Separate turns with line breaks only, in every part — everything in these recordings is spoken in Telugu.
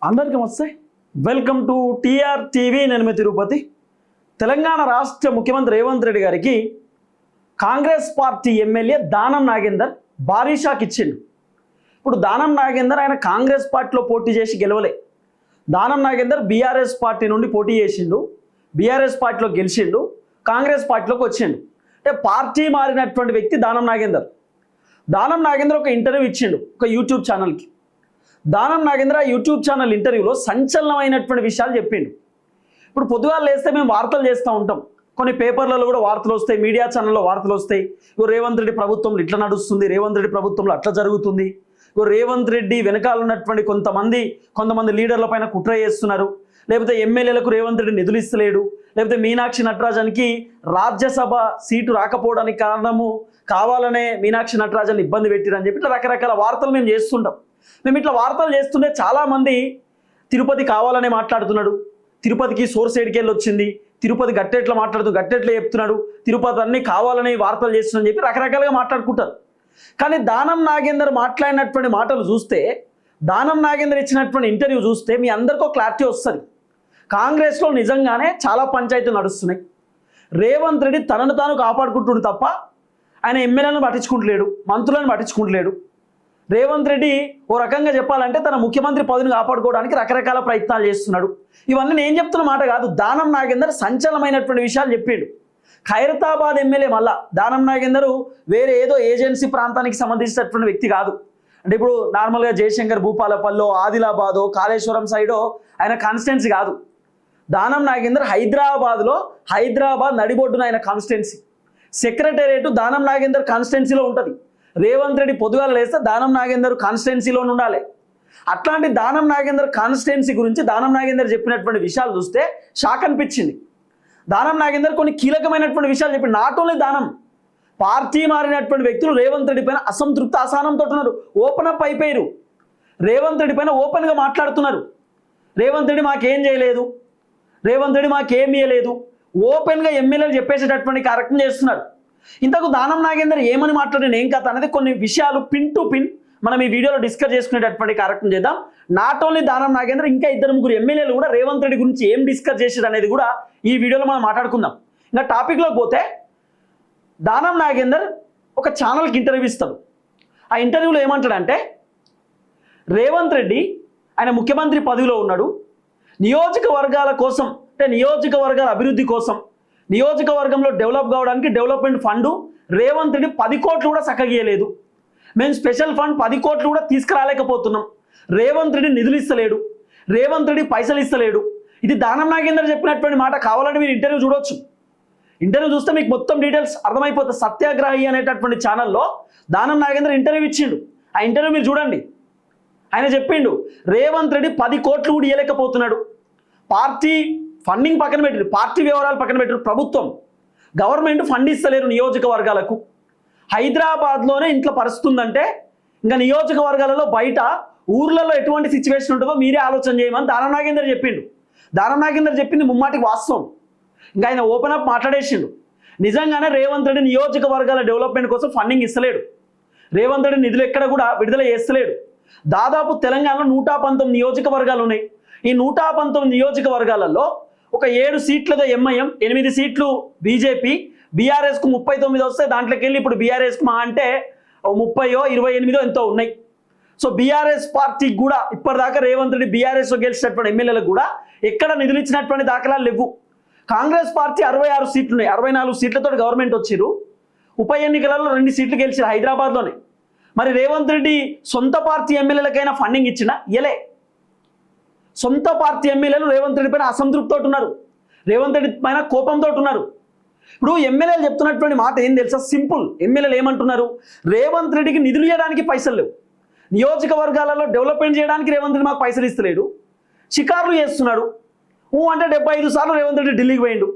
అందరికీ నమస్తే. Welcome to TR TV. నేను మీ తిరుపతి. తెలంగాణ రాష్ట్ర ముఖ్యమంత్రి రేవంత్ రెడ్డి గారికి కాంగ్రెస్ పార్టీ ఎమ్మెల్యే దానం నాగేందర్ భారీ షాక్ ఇచ్చిండు. ఇప్పుడు దానం నాగేందర్ ఆయన కాంగ్రెస్ పార్టీలో పోటీ చేసి గెలవలే. దానం నాగేందర్ బీఆర్ఎస్ పార్టీ నుండి పోటీ చేసిండు, బీఆర్ఎస్ పార్టీలో గెలిచిండు, కాంగ్రెస్ పార్టీలోకి వచ్చిండు. అంటే పార్టీ మారినటువంటి వ్యక్తి దానం నాగేందర్. దానం నాగేందర్ ఒక ఇంటర్వ్యూ ఇచ్చిండు ఒక యూట్యూబ్ ఛానల్కి. దానం నాగేంద్ర యూట్యూబ్ ఛానల్ ఇంటర్వ్యూలో సంచలనమైనటువంటి విషయాలు చెప్పిండు. ఇప్పుడు పొద్దుగాలు లేస్తే మేము వార్తలు చేస్తూ ఉంటాం, కొన్ని పేపర్లలో కూడా వార్తలు వస్తాయి, మీడియా ఛానల్లో వార్తలు వస్తాయి. రేవంత్ రెడ్డి ప్రభుత్వంలో ఇట్లా నడుస్తుంది, రేవంత్ రెడ్డి ప్రభుత్వంలో అట్లా జరుగుతుంది, రేవంత్ రెడ్డి వెనకాల ఉన్నటువంటి కొంతమంది లీడర్ల పైన కుట్ర చేస్తున్నారు, లేకపోతే ఎమ్మెల్యేలకు రేవంత్ రెడ్డి నిధులు ఇస్తలేడు, లేకపోతే మీనాక్షి నటరాజన్కి రాజ్యసభ సీటు రాకపోవడానికి కారణము కావాలనే మీనాక్షి నటరాజన్ ఇబ్బంది పెట్టిరని చెప్పి ఇట్లా రకరకాల వార్తలు మేము చేస్తుంటాం. మేము ఇట్లా వార్తలు చేస్తుంటే చాలామంది తిరుపతి కావాలనే మాట్లాడుతున్నాడు, తిరుపతికి సోర్స్ ఎడికెళ్ళి వచ్చింది, తిరుపతి గట్టెట్లా గట్టెట్లా చెప్తున్నాడు, తిరుపతి అన్నీ కావాలని వార్తలు చేస్తున్నాడని చెప్పి రకరకాలుగా మాట్లాడుకుంటారు. కానీ దానం నాగేందర్ మాట్లాడినటువంటి మాటలు చూస్తే, దానం నాగేందర్ ఇచ్చినటువంటి ఇంటర్వ్యూ చూస్తే మీ అందరికీ క్లారిటీ వస్తుంది. కాంగ్రెస్లో నిజంగానే చాలా పంచాయతీలు నడుస్తున్నాయి. రేవంత్ రెడ్డి తనను తాను కాపాడుకుంటుడు తప్ప ఆయన ఎమ్మెల్యేలను పట్టించుకుంటలేడు, మంత్రులను పట్టించుకుంటలేడు. రేవంత్ రెడ్డి ఓ రకంగా చెప్పాలంటే తన ముఖ్యమంత్రి పదవిని కాపాడుకోవడానికి రకరకాల ప్రయత్నాలు చేస్తున్నాడు. ఇవన్నీ నేను చెప్తున్న మాట కాదు, దానం నాగేందర్ సంచలనమైనటువంటి విషయాలు చెప్పిండు. ఖైరతాబాద్ ఎమ్మెల్యే మళ్ళా దానం నాగేందర్ వేరే ఏదో ఏజెన్సీ ప్రాంతానికి సంబంధించినటువంటి వ్యక్తి కాదు. అంటే ఇప్పుడు నార్మల్గా జయశంకర్ భూపాలపల్లో, ఆదిలాబాదో, కాళేశ్వరం సైడో ఆయన కాన్స్టిట్యున్సీ కాదు. దానం నాగేందర్ హైదరాబాద్ నడిబొడ్డున ఆయన కాన్స్టిట్యున్సీ. సెక్రటేరియట్ దానం నాగేందర్ కాన్స్టిట్యున్సీలో ఉంటుంది. రేవంత్ రెడ్డి పొద్దుగాల లేస్తే దానం నాగేందర్ కాన్స్టిట్యున్సీలో ఉండాలి. అట్లాంటి దానం నాగేందర్ కాన్స్టిట్యున్సీ గురించి దానం నాగేందర్ చెప్పినటువంటి విషయాలు చూస్తే షాక్ అనిపించింది. దానం నాగేందర్ కొన్ని కీలకమైనటువంటి విషయాలు చెప్పి, నాట్ ఓన్లీ దానం, పార్టీ మారినటువంటి వ్యక్తులు రేవంత్ రెడ్డి పైన అసంతృప్తి అసహనంతో ఉన్నారు, ఓపెన్ అప్ అయిపోయారు. రేవంత్ రెడ్డి పైన ఓపెన్గా మాట్లాడుతున్నారు. రేవంత్ రెడ్డి మాకేం చేయలేదు, రేవంత్ రెడ్డి మాకేం ఇవ్వలేదు, ఓపెన్గా ఎమ్మెల్యేలు చెప్పేసేటటువంటి కార్యక్రమం చేస్తున్నారు. ఇంతకు దానం నాగేందర్ ఏమని మాట్లాడిన ఏం కథ అనేది కొన్ని విషయాలు పిన్ టు పిన్ మనం ఈ వీడియోలో డిస్కస్ చేసుకునేటటువంటి కార్యక్రమం చేద్దాం. నాట్ ఓన్లీ దానం నాగేందర్, ఇంకా 2-3 ఎమ్మెల్యేలు కూడా రేవంత్ రెడ్డి గురించి ఏం డిస్కస్ చేశారు అనేది కూడా ఈ వీడియోలో మనం మాట్లాడుకుందాం. ఇంకా టాపిక్లోకి పోతే, దానం నాగేందర్ ఒక ఛానల్కి ఇంటర్వ్యూ ఇస్తాడు. ఆ ఇంటర్వ్యూలో ఏమంటాడంటే, రేవంత్ రెడ్డి ఆయన ముఖ్యమంత్రి పదవిలో ఉన్నాడు, నియోజకవర్గాల కోసం అంటే నియోజకవర్గాల అభివృద్ధి కోసం, నియోజకవర్గంలో డెవలప్ కావడానికి డెవలప్మెంట్ ఫండ్ రేవంత్ రెడ్డి 10 కోట్లు కూడా చక్కగీయలేదు, మేము స్పెషల్ ఫండ్ 10 కోట్లు కూడా తీసుకురాలేకపోతున్నాం, రేవంత్ రెడ్డి నిధులు ఇస్తలేడు, రేవంత్ రెడ్డి పైసలు ఇస్తలేడు. ఇది దానం నాగేందర్ చెప్పినటువంటి మాట. కావాలంటే మీరు ఇంటర్వ్యూ చూడొచ్చు. ఇంటర్వ్యూ చూస్తే మీకు మొత్తం డీటెయిల్స్ అర్థమైపోతుంది. సత్యాగ్రహి అనేటటువంటి ఛానల్లో దానం నాగేందర్ ఇంటర్వ్యూ ఇచ్చిండు. ఆ ఇంటర్వ్యూ మీరు చూడండి. ఆయన చెప్పిండు రేవంత్ రెడ్డి 10 కోట్లు కూడా ఇవ్వలేకపోతున్నాడు, పార్టీ ఫండింగ్ పక్కన పెట్టారు, పార్టీ వ్యవహారాలు పక్కన పెట్టారు, ప్రభుత్వం గవర్నమెంట్ ఫండ్ ఇస్తలేరు నియోజకవర్గాలకు. హైదరాబాద్లోనే ఇంట్లో పరిస్థితి ఉందంటే ఇంకా నియోజకవర్గాలలో బయట ఊర్లలో ఎటువంటి సిచ్యువేషన్ ఉంటుందో మీరే ఆలోచన చేయమని దానం నాగేందర్ చెప్పిండు. దానం నాగేందర్ చెప్పింది ముమ్మాటికి వాస్తవం. ఇంకా ఆయన ఓపెన్ అప్ మాట్లాడేసిండు. నిజంగానే రేవంత్ రెడ్డి నియోజకవర్గాల డెవలప్మెంట్ కోసం ఫండింగ్ ఇస్తలేడు, రేవంత్ రెడ్డి నిధులు ఎక్కడ కూడా విడుదల చేస్తలేడు. దాదాపు తెలంగాణలో 119 నియోజకవర్గాలు ఉన్నాయి. ఈ 119 నియోజకవర్గాలలో ఒక 7 సీట్లతో ఎంఐఎం, 8 సీట్లు బీజేపీ, బీఆర్ఎస్కు 39 వస్తాయి. దాంట్లోకి వెళ్ళి ఇప్పుడు బీఆర్ఎస్కు మా అంటే 30 28 ఎంతో ఉన్నాయి. సో బీఆర్ఎస్ పార్టీకి కూడా ఇప్పటిదాకా రేవంత్ రెడ్డి బీఆర్ఎస్లో గెలిచినటువంటి ఎమ్మెల్యేలకు కూడా ఎక్కడ నిధులు ఇచ్చినటువంటి దాఖలాలు లేవు. కాంగ్రెస్ పార్టీ 66 సీట్లు ఉన్నాయి, 64 సీట్లతో గవర్నమెంట్ వచ్చిరు. ఉప ఎన్నికలలో 2 సీట్లు గెలిచారు హైదరాబాద్లోనే. మరి రేవంత్ రెడ్డి సొంత పార్టీ ఎమ్మెల్యేలకైనా ఫండింగ్ ఇచ్చినా ఇయలే. సొంత పార్టీ ఎమ్మెల్యేలు రేవంత్ రెడ్డి పైన అసంతృప్తితో ఉన్నారు, రేవంత్ రెడ్డి పైన కోపంతో ఉన్నారు. ఇప్పుడు ఎమ్మెల్యేలు చెప్తున్నటువంటి మాట ఏం తెలుసా, సింపుల్. ఎమ్మెల్యేలు ఏమంటున్నారు, రేవంత్ రెడ్డికి నిధులు ఇవ్వడానికి పైసలు లేవు, నియోజకవర్గాలలో డెవలప్మెంట్ చేయడానికి రేవంత్ రెడ్డి మాకు పైసలు ఇస్తలేడు, షికారులు చేస్తున్నాడు. అంటే 75 సార్లు రేవంత్ రెడ్డి ఢిల్లీకి పోయిండు.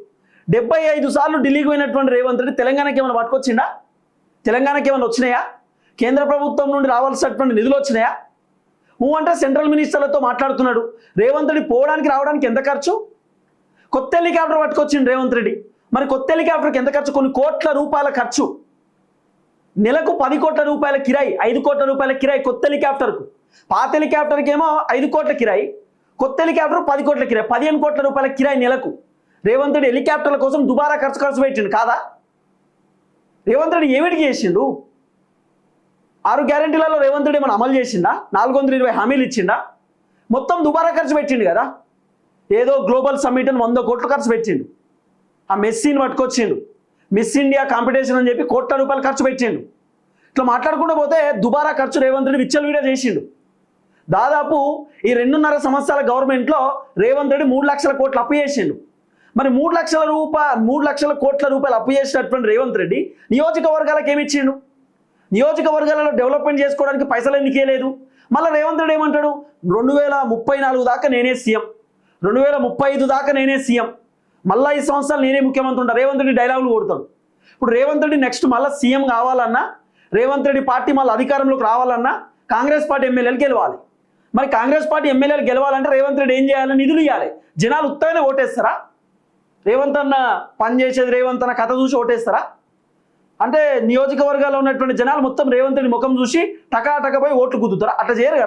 75 సార్లు ఢిల్లీకి పోయినటువంటి రేవంత్ రెడ్డి తెలంగాణకి ఏమైనా పట్టుకొచ్చిండా? తెలంగాణకి ఏమైనా వచ్చినాయా? కేంద్ర ప్రభుత్వం నుండి రావాల్సినటువంటి నిధులు వచ్చినాయా? అంటే సెంట్రల్ మినిస్టర్లతో మాట్లాడుతున్నాడు. రేవంత్ రెడ్డి పోవడానికి రావడానికి ఎంత ఖర్చు? కొత్త హెలికాప్టర్ పట్టుకొచ్చిండు రేవంత్ రెడ్డి. మరి కొత్త హెలికాప్టర్కి ఎంత ఖర్చు? కొన్ని కోట్ల రూపాయల ఖర్చు. నెలకు 10 కోట్ల రూపాయల కిరాయి, 5 కోట్ల రూపాయల కిరాయి కొత్త హెలికాప్టర్కు. పాత హెలికాప్టర్కి ఏమో 5 కోట్ల కిరాయి, కొత్త హెలికాప్టర్ 10 కోట్ల కిరాయి, 15 కోట్ల రూపాయల కిరాయి నెలకు. రేవంత్ రెడ్డి హెలికాప్టర్ల కోసం దుబారా ఖర్చు పెట్టిండు కాదా? రేవంత్ రెడ్డి ఏమిటికి చేసిండు? 6 గ్యారెంటీలలో రేవంత్ రెడ్డి మనం అమలు చేసిండా? 420 హామీలు ఇచ్చిండా? మొత్తం దుబారా ఖర్చు పెట్టిండు కదా. ఏదో గ్లోబల్ సమ్మిట్ అని 100 కోట్లు ఖర్చు పెట్టిండు. ఆ మెస్సీని పట్టుకొచ్చిండు, మిస్ ఇండియా కాంపిటీషన్ అని చెప్పి కోట్ల రూపాయలు ఖర్చు పెట్టిండు. ఇట్లా మాట్లాడుకుంటూ పోతే దుబారా ఖర్చు రేవంత్ రెడ్డి విచ్చలవిడిగా చేసిండు. దాదాపు ఈ 2.5 సంవత్సరాల గవర్నమెంట్లో రేవంత్ రెడ్డి 3 లక్షల కోట్లు అప్పు చేసిండు. మరి 3 లక్షల కోట్ల రూపాయలు అప్పు చేసినటువంటి రేవంత్ రెడ్డి నియోజకవర్గాలకు ఏమి ఇచ్చిండు? నియోజకవర్గాలలో డెవలప్మెంట్ చేసుకోవడానికి పైసలు ఎందుకు ఇవ్వలేదు? మళ్ళీ రేవంత్ రెడ్డి ఏమంటాడు, 2034 దాకా నేనే సీఎం, 2035 దాకా నేనే సీఎం, మళ్ళీ 5 సంవత్సరాలు నేనే ముఖ్యమంత్రి ఉంటా. రేవంత్ రెడ్డి డైలాగులు కొడతాడు. ఇప్పుడు రేవంత్ రెడ్డి నెక్స్ట్ మళ్ళీ సీఎం కావాలన్నా, రేవంత్ రెడ్డి పార్టీ మళ్ళీ అధికారంలోకి రావాలన్నా కాంగ్రెస్ పార్టీ ఎమ్మెల్యేలు గెలవాలి. మరి కాంగ్రెస్ పార్టీ ఎమ్మెల్యేలు గెలవాలంటే రేవంత్ రెడ్డి ఏం చేయాలి? నిధులు ఇవ్వాలి. జనాలు ఉత్తగానే ఓటేస్తారా? రేవంత్ అన్న పని చేసేది, రేవంత్ అన్న కథ చూసి ఓటేస్తారా? అంటే నియోజకవర్గాల్లో ఉన్నటువంటి జనాలు మొత్తం రేవంత్ రెడ్డి ముఖం చూసి టకాటకపోయి ఓట్లు కుదుతారా? అట్లా చేయరు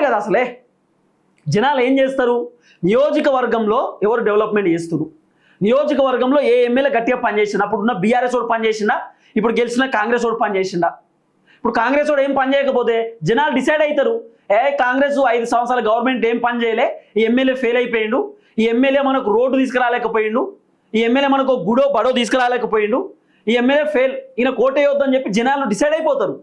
కదా అసలే. జనాలు ఏం చేస్తారు? నియోజకవర్గంలో ఎవరు డెవలప్మెంట్ చేస్తారు, నియోజకవర్గంలో ఏ ఎమ్మెల్యే గట్టిగా పనిచేసిందా? అప్పుడున్న బీఆర్ఎస్ వాడు పనిచేసిందా? ఇప్పుడు గెలిచిన కాంగ్రెస్ వాడు పనిచేసిందా? ఇప్పుడు కాంగ్రెస్ వాడు ఏం పని చేయకపోతే జనాలు డిసైడ్ అవుతారు, కాంగ్రెస్ 5 సంవత్సరాల గవర్నమెంట్ ఏం పని చేయలే, ఈ ఎమ్మెల్యే ఫెయిల్ అయిపోయిండు, ఈ ఎమ్మెల్యే మనకు రోడ్డు తీసుకురాలేకపోయిండు, ఈ ఎమ్మెల్యే మనకు గుడో బడో తీసుకురాలేకపోయిండు, ఈ ఎమ్మెల్యే ఫెయిల్, ఈయన కోటేయొద్దని చెప్పి జనాలు డిసైడ్ అయిపోతారు.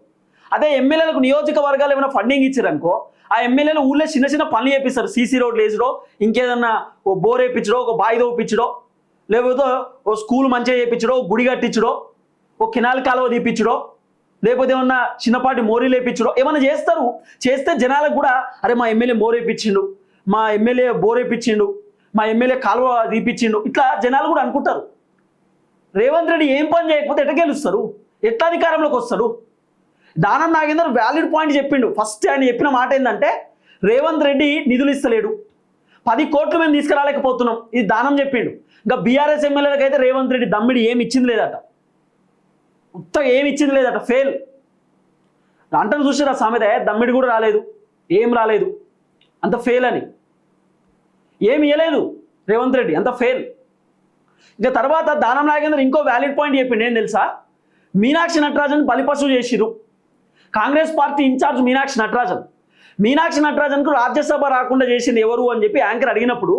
అదే ఎమ్మెల్యేలకు నియోజకవర్గాలు ఏమైనా ఫండింగ్ ఇచ్చారనుకో, ఆ ఎమ్మెల్యేలు ఊళ్ళో చిన్న చిన్న పనులు చేపిస్తారు. సీసీ రోడ్లు వేసడో, ఇంకేదన్నా ఓ బోర్ వేయించడో, ఒక బావి తోపించడో, లేకపోతే ఓ స్కూల్ మంచిగా చేయించడో, గుడి కట్టించడో, ఓ కెనాల్ కాలువ తీపించడో, లేకపోతే ఏమన్నా చిన్నపాటి మోరీలు వేయించడో ఏమన్నా చేస్తారు. చేస్తే జనాలకు కూడా అరే మా ఎమ్మెల్యే మోర్ వేయించిండు, మా ఎమ్మెల్యే బోర్ వేయించిండు, మా ఎమ్మెల్యే కాలువ తీపించిండు, ఇట్లా జనాలు కూడా అనుకుంటారు. రేవంత్ రెడ్డి ఏం పని చేయకపోతే ఎట్లా గెలుస్తారు? ఎట్లా అధికారంలోకి వస్తాడు? దానం నాగేందర్ వ్యాలిడ్ పాయింట్ చెప్పిండు. ఫస్ట్ ఆయన చెప్పిన మాట ఏంటంటే, రేవంత్ రెడ్డి నిధులు ఇస్తలేడు, 10 కోట్లు మేము తీసుకురాలేకపోతున్నాం, ఇది దానం చెప్పిండు. ఇంకా బీఆర్ఎస్ ఎమ్మెల్యేలకు అయితే రేవంత్ రెడ్డి దమ్మిడి ఏమి ఇచ్చింది లేదట, ఉత్తగా ఏమి ఇచ్చింది లేదట, ఫెయిల్ అంటారు. చూసారా సామెత, దమ్మిడి కూడా రాలేదు, ఏం రాలేదు, అంత ఫెయిల్ అని. ఏమి ఇవ్వలేదు రేవంత్ రెడ్డి, అంత ఫెయిల్. ఇంకా తర్వాత దానం నాగేందర్ ఇంకో వ్యాలిడ్ పాయింట్ చెప్పిండు. ఏం తెలుసా? మీనాక్షి నటరాజన్ బలిపశువు చేసిరు. కాంగ్రెస్ పార్టీ ఇన్ఛార్జ్ మీనాక్షి నటరాజన్కు రాజ్యసభ రాకుండా చేసింది ఎవరు అని చెప్పి యాంకర్ అడిగినప్పుడు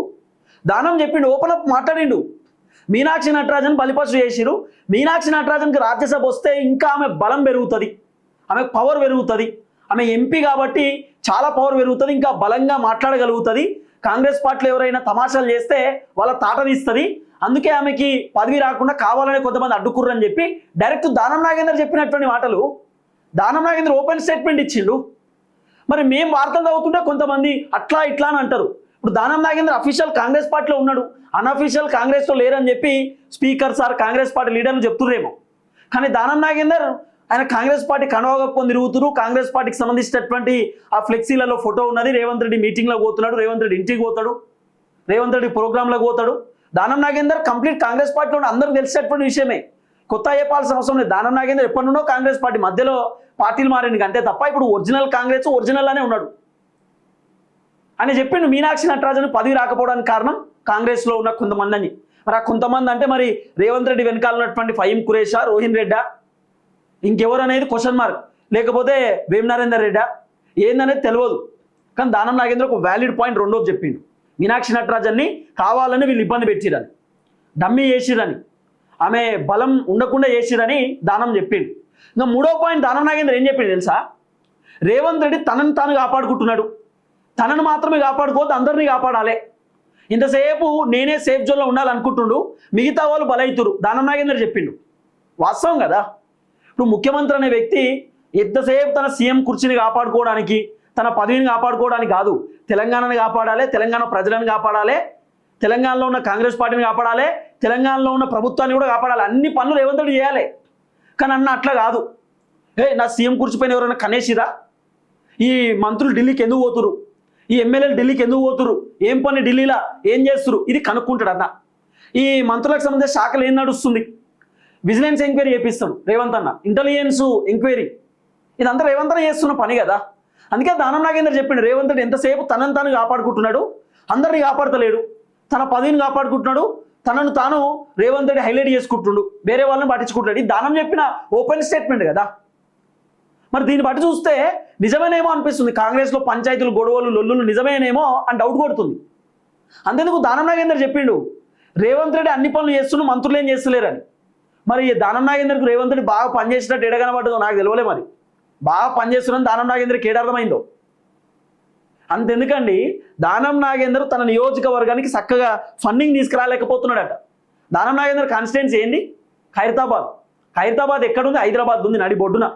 దానం చెప్పిండు, ఓపెన్ అప్ మాట్లాడిండు. మీనాక్షి నటరాజన్ బలిపశువు చేసిరు, మీనాక్షి నటరాజన్కి రాజ్యసభ వస్తే ఇంకా ఆమె బలం పెరుగుతుంది, ఆమె పవర్ పెరుగుతుంది, ఆమె ఎంపీ కాబట్టి చాలా పవర్ పెరుగుతుంది, ఇంకా బలంగా మాట్లాడగలుగుతుంది, కాంగ్రెస్ పార్టీలో ఎవరైనా తమాషాలు చేస్తే వాళ్ళ తాట తీస్తుంది, అందుకే ఆమెకి పదవి రాకుండా కావాలనే కొంతమంది అడ్డుకుర్రని చెప్పి డైరెక్ట్ దానం నాగేందర్ చెప్పినటువంటి మాటలు. దానం నాగేందర్ ఓపెన్ స్టేట్మెంట్ ఇచ్చిండు. మరి మేము వార్తలు చదువుతుంటే కొంతమంది అట్లా ఇట్లా అని అంటారు. ఇప్పుడు దానం నాగేందర్ అఫీషియల్ కాంగ్రెస్ పార్టీలో ఉన్నాడు, అన్అఫీషియల్ కాంగ్రెస్లో లేరని చెప్పి స్పీకర్ సార్ కాంగ్రెస్ పార్టీ లీడర్లు చెప్తుర్రేమో. కానీ దానం నాగేందర్ ఆయన కాంగ్రెస్ పార్టీ కండువా కప్పుకొని తిరుగుతున్నారు. కాంగ్రెస్ పార్టీకి సంబంధించినటువంటి ఆ ఫ్లెక్సీలలో ఫోటో ఉన్నది. రేవంత్ రెడ్డి మీటింగ్లో పోతున్నాడు, రేవంత్ రెడ్డి ఇంటికి పోతాడు, రేవంత్ రెడ్డి ప్రోగ్రాంలకు పోతాడు. దానం నాగేందర్ కంప్లీట్ కాంగ్రెస్ పార్టీలో అందరికీ తెలిసేటువంటి విషయమే, కొత్త చెప్పాల్సిన అవసరం లేదు. దానం నాగేందర్ ఎప్పటి నుండో కాంగ్రెస్ పార్టీ, మధ్యలో పార్టీలు మారింది అంతే తప్ప ఇప్పుడు ఒరిజినల్ కాంగ్రెస్ ఒరిజినల్లానే ఉన్నాడు అని చెప్పిండు. మీనాక్షి నటరాజన్ పదవి రాకపోవడానికి కారణం కాంగ్రెస్లో ఉన్న కొంతమంది అని. మరి ఆ కొంతమంది అంటే మరి రేవంత్ రెడ్డి వెనకాల ఉన్నటువంటి ఫహీం ఖురేషా, రోహిన్ రెడ్డా, ఇంకెవరు అనేది క్వశ్చన్ మార్క్, లేకపోతే వేం నరేందర్ రెడ్డా ఏందనేది తెలియదు. కానీ దానం నాగేంద్ర ఒక వ్యాలిడ్ పాయింట్ రెండోది చెప్పిండు, మీనాక్షి నటరాజన్ని కావాలని వీళ్ళు ఇబ్బంది పెట్టిరని, డమ్మీ చేసిరని, ఆమె బలం ఉండకుండా చేసిరని దానం చెప్పిండు. ఇంకా మూడో పాయింట్ దానం నాగేంద్ర ఏం చెప్పిండు తెలుసా? రేవంత్ రెడ్డి తనను తాను కాపాడుకుంటున్నాడు, తనను మాత్రమే కాపాడుకోవద్దు, అందరినీ కాపాడాలి. ఇంతసేపు నేనే సేఫ్ జోన్లో ఉండాలనుకుంటుండు, మిగతా వాళ్ళు బలైతురు, దానం నాగేంద్ర చెప్పిండు. వాస్తవం కదా. ఇప్పుడు ముఖ్యమంత్రి అనే వ్యక్తి ఎంతసేపు తన సీఎం కుర్చీని కాపాడుకోవడానికి, తన పదవిని కాపాడుకోవడానికి కాదు, తెలంగాణని కాపాడాలి, తెలంగాణ ప్రజలను కాపాడాలి, తెలంగాణలో ఉన్న కాంగ్రెస్ పార్టీని కాపాడాలి, తెలంగాణలో ఉన్న ప్రభుత్వాన్ని కూడా కాపాడాలి, అన్ని పనులు రేవంత్ రెడ్డి చేయాలి. కానీ అన్న అట్లా కాదు. నా సీఎం కుర్చీపైన ఎవరైనా కనేసిరా, ఈ మంత్రులు ఢిల్లీకి ఎందుకు పోతురు, ఈ ఎమ్మెల్యేలు ఢిల్లీకి ఎందుకు పోతురు, ఏం పని ఢిల్లీలో ఏం చేస్తురు, ఇది కనుక్కుంటాడు అన్న. ఈ మంత్రులకు సంబంధించిన శాఖలు ఏం నడుస్తుంది, విజిలెన్స్ ఎంక్వైరీ చేపిస్తాడు రేవంత్ అన్న, ఇంటెలిజెన్స్ ఎంక్వైరీ, ఇదంతా రేవంత్ అన్న చేస్తున్న పని కదా. అందుకే దానం నాగేందర్ చెప్పిండు, రేవంత్ రెడ్డి ఎంతసేపు తనను తాను కాపాడుకుంటున్నాడు, అందరినీ కాపాడతలేడు, తన పదవిని కాపాడుకుంటున్నాడు, తనను తాను రేవంత్ రెడ్డి హైలైట్ చేసుకుంటున్నాడు, వేరే వాళ్ళని పట్టించుకుంటాడు. ఇది దానం చెప్పిన ఓపెన్ స్టేట్మెంట్ కదా. మరి దీన్ని బట్టి చూస్తే నిజమేనేమో అనిపిస్తుంది, కాంగ్రెస్లో పంచాయతీలు గొడవలు లొల్లులు నిజమేనేమో అని డౌట్ కొడుతుంది. అంతేందుకు దానం నాగేందర్ చెప్పిండు రేవంత్ రెడ్డి అన్ని పనులు చేస్తున్నా మంత్రులు ఏం చేస్తలేరని. మరి దానం నాగేందర్కి రేవంత్ రెడ్డి బాగా పనిచేసినట్టు ఎడగనబడ్డదో నాకు తెలియలే. మరి బాగా పనిచేస్తున్నాను దానం నాగేందర్కి ఏడర్థమైందో. అంతెందుకండి, దానం నాగేందర్ తన నియోజకవర్గానికి చక్కగా ఫండింగ్ తీసుకురాలేకపోతున్నాడట. దానం నాగేందర్ కాన్స్టిట్యున్సీ ఏంది? ఖైరతాబాద్. ఖైరతాబాద్ ఎక్కడుంది? హైదరాబాద్ ఉంది, నడి బొడ్డున.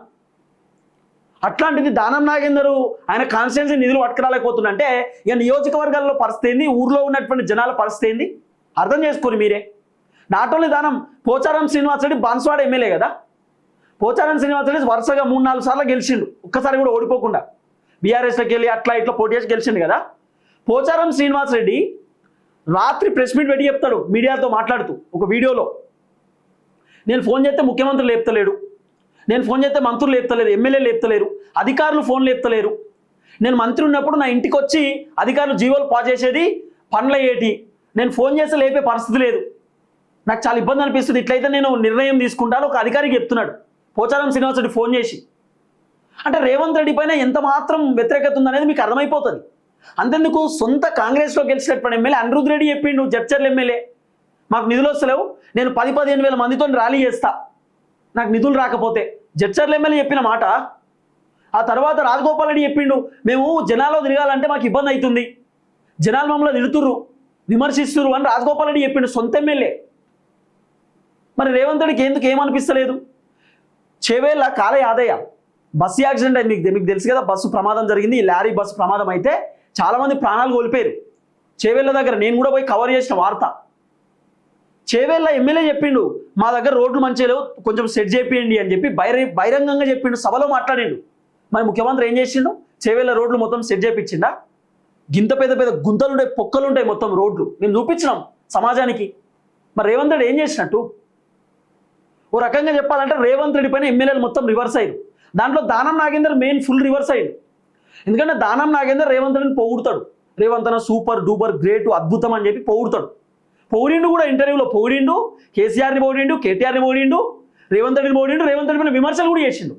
అట్లాంటిది దానం నాగేందర్ ఆయన కాన్స్టిట్యున్సీ నిధులు పట్టుకురాలేకపోతుందంటే ఇక నియోజకవర్గాల్లో పరిస్థితి ఏంది, ఊర్లో ఉన్నటువంటి జనాల పరిస్థితి ఏంది అర్థం చేసుకొని మీరే. నాట్ ఓన్లీ దానం, పోచారం శ్రీనివాస్ రెడ్డి బాన్స్వాడ ఎమ్మెల్యే కదా. పోచారం శ్రీనివాస్ రెడ్డి వరుసగా 3-4 సార్లు గెలిచిండు, ఒక్కసారి కూడా ఓడిపోకుండా. బీఆర్ఎస్లోకి వెళ్ళి అట్లా ఇట్లా పోటీ చేసి గెలిచిండు కదా. పోచారం శ్రీనివాస్ రెడ్డి రాత్రి ప్రెస్ మీట్ పెట్టి చెప్తాడు మీడియాతో మాట్లాడుతూ ఒక వీడియోలో, నేను ఫోన్ చేస్తే ముఖ్యమంత్రి లేపుతలేడు, నేను ఫోన్ చేస్తే మంత్రులు లేపుతలేరు, ఎమ్మెల్యేలు లేపుతలేరు, అధికారులు ఫోన్ లేపుతలేరు, నేను మంత్రి ఉన్నప్పుడు నా ఇంటికి వచ్చి అధికారులు జీవోలు పాస్ చేసేది, పనులు అయ్యేటి, నేను ఫోన్ చేస్తే లేపే పరిస్థితి లేదు, నాకు చాలా ఇబ్బంది అనిపిస్తుంది, ఇట్లయితే నేను నిర్ణయం తీసుకుంటాను ఒక అధికారికి చెప్తున్నాడు పోచారం శ్రీనివాస్ రెడ్డి ఫోన్ చేసి. అంటే రేవంత్ రెడ్డి పైన ఎంత మాత్రం వ్యతిరేకత ఉందనేది మీకు అర్థమైపోతుంది. అంతెందుకు, సొంత కాంగ్రెస్లో గెలిచినటువంటి ఎమ్మెల్యే అనిరుద్ రెడ్డి చెప్పిండు, జడ్చర్ల ఎమ్మెల్యే, మాకు నిధులు వస్తలేవు, నేను 10-15 వేల మందితో ర్యాలీ చేస్తా నాకు నిధులు రాకపోతే. జడ్చర్ల ఎమ్మెల్యే చెప్పిన మాట. ఆ తర్వాత రాజగోపాల్ రెడ్డి చెప్పిండు, మేము జనాల్లో తిరగాలంటే మాకు ఇబ్బంది అవుతుంది, జనాలు మమ్మల్ని తిడుతుర్రు విమర్శిస్తుర్రు అని రాజగోపాల్ రెడ్డి చెప్పిండు, సొంత ఎమ్మెల్యే. మరి రేవంత్ రెడ్డికి ఎందుకు ఏమనిపిస్తలేదు? చేవేళ్ళ కాల యాదయ్య బస్సు యాక్సిడెంట్ అయింది, మీకు తెలుసు కదా, బస్సు ప్రమాదం జరిగింది. ఈ లారీ బస్సు ప్రమాదం అయితే చాలామంది ప్రాణాలు కోల్పోయారు. చేవేళ్ళ దగ్గర నేను కూడా పోయి కవర్ చేసిన వార్త. చేవేళ్ళ ఎమ్మెల్యే చెప్పిండు, మా దగ్గర రోడ్లు మంచిగా లేవు, కొంచెం సెట్ చేపియండి అని చెప్పి బహిరంగంగా చెప్పిండు, సభలో మాట్లాడిండు. మరి ముఖ్యమంత్రి ఏం చేసిండు? చేవేళ్ళ రోడ్లు మొత్తం సెట్ చేయించిండా? గింత పెద్ద పెద్ద గుంతలు ఉంటాయి, పొక్కలు ఉంటాయి, మొత్తం రోడ్లు మేము చూపించినాం సమాజానికి. మరి రేవంత్ రెడ్డి ఏం చేసినట్టు? ఓ రకంగా చెప్పాలంటే రేవంత్ రెడ్డి పైన ఎమ్మెల్యేలు మొత్తం రివర్స్ అయ్యారు. దాంట్లో Danam Nagender main full reverse అయ్యాడు. ఎందుకంటే దానం నాగేందర్ రేవంత్ రెడ్డిని పొగుడుతాడు, రేవంత్ అన్న సూపర్ డూపర్ గ్రేట్ అద్భుతం అని చెప్పి పొగుడుతాడు. పొగిడిండు కూడా, ఇంటర్వ్యూలో పొగిడిండు, కేసీఆర్ని పొగిడిండు, కేటీఆర్ని పొగిడిండు, రేవంత్ రెడ్డిని పొగిడిండు, రేవంత్ రెడ్డి పైన విమర్శలు కూడా చేసిండు.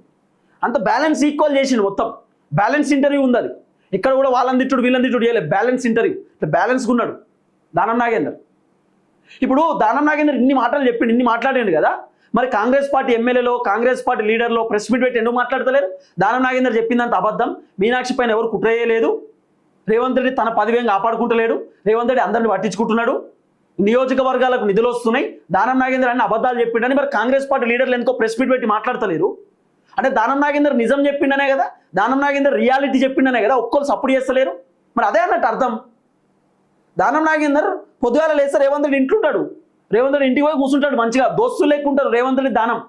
అంత బ్యాలెన్స్ ఈక్వల్ చేసిండు, మొత్తం బ్యాలెన్స్ ఇంటర్వ్యూ ఉంది అది. ఇక్కడ కూడా వాళ్ళని తిట్టుడు వీళ్ళని తిట్టుడు చేయలేదు, బ్యాలెన్స్ ఇంటర్వ్యూ, బ్యాలెన్స్గా ఉన్నాడు దానం నాగేందర్. ఇప్పుడు దానం నాగేందర్ ఇన్ని మాటలు చెప్పిండు, ఇన్ని మాట్లాడిండు కదా, మరి కాంగ్రెస్ పార్టీ ఎమ్మెల్యేలో కాంగ్రెస్ పార్టీ లీడర్లో ప్రెస్ మీట్ పెట్టి ఎందుకు మాట్లాడతలేరు? దానం నాగేందర్ చెప్పిందంత అబద్ధం, మీనాక్షి పైన ఎవరు కుట్ర చేయలేదు, రేవంత్ రెడ్డి తన పదవిని కాపాడుకుంటలేడు, రేవంత్ రెడ్డి అందరిని పట్టించుకుంటున్నాడు, నియోజకవర్గాలకు నిధులు వస్తున్నాయి, దానం నాగేందర్ అన్ని అబద్ధాలు చెప్పిండని మరి కాంగ్రెస్ పార్టీ లీడర్లు ఎందుకో ప్రెస్ మీట్ పెట్టి మాట్లాడతలేరు? అంటే దానం నాగేందర్ నిజం చెప్పిండనే కదా, దానం నాగేందర్ రియాలిటీ చెప్పిండనే కదా ఒక్కరు సపోర్ట్ చేస్తలేరు. మరి అదే అన్నట్టు అర్థం. దానం నాగేందర్ పొద్దుగాల లేస్తే రేవంత్ రెడ్డి ఇంట్లుంటాడు, రేవంత్ రెడ్డి ఇంటికి పోయి కూర్చుంటాడు, మంచిగా దోస్తులు లేకుంటారు రేవంత్ రెడ్డి దానం.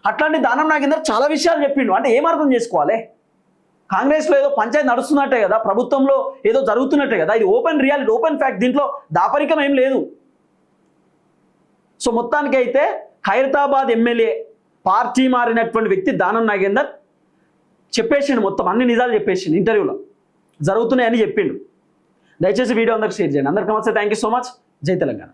అట్లాంటి దానం నాగేందర్ చాలా విషయాలు చెప్పిండు. అంటే ఏం అర్థం చేసుకోవాలి? కాంగ్రెస్లో ఏదో పంచాయతీ నడుస్తున్నట్టే కదా, ప్రభుత్వంలో ఏదో జరుగుతున్నట్టే కదా, ఇది ఓపెన్ రియాలిటీ, ఓపెన్ ఫ్యాక్ట్, దీంట్లో దాపరికం ఏం లేదు. సో మొత్తానికి అయితే ఖైరతాబాద్ ఎమ్మెల్యే పార్టీ మారినటువంటి వ్యక్తి దానం నాగేందర్ చెప్పేసిండు, మొత్తం అన్ని నిజాలు చెప్పేసిండు, ఇంటర్వ్యూలో జరుగుతున్నాయని చెప్పిండు. దయచేసి వీడియో అందరికి షేర్ చేయండి. అందరికీ నమస్తే, థ్యాంక్ యూ సో మచ్. జై తెలంగాణ.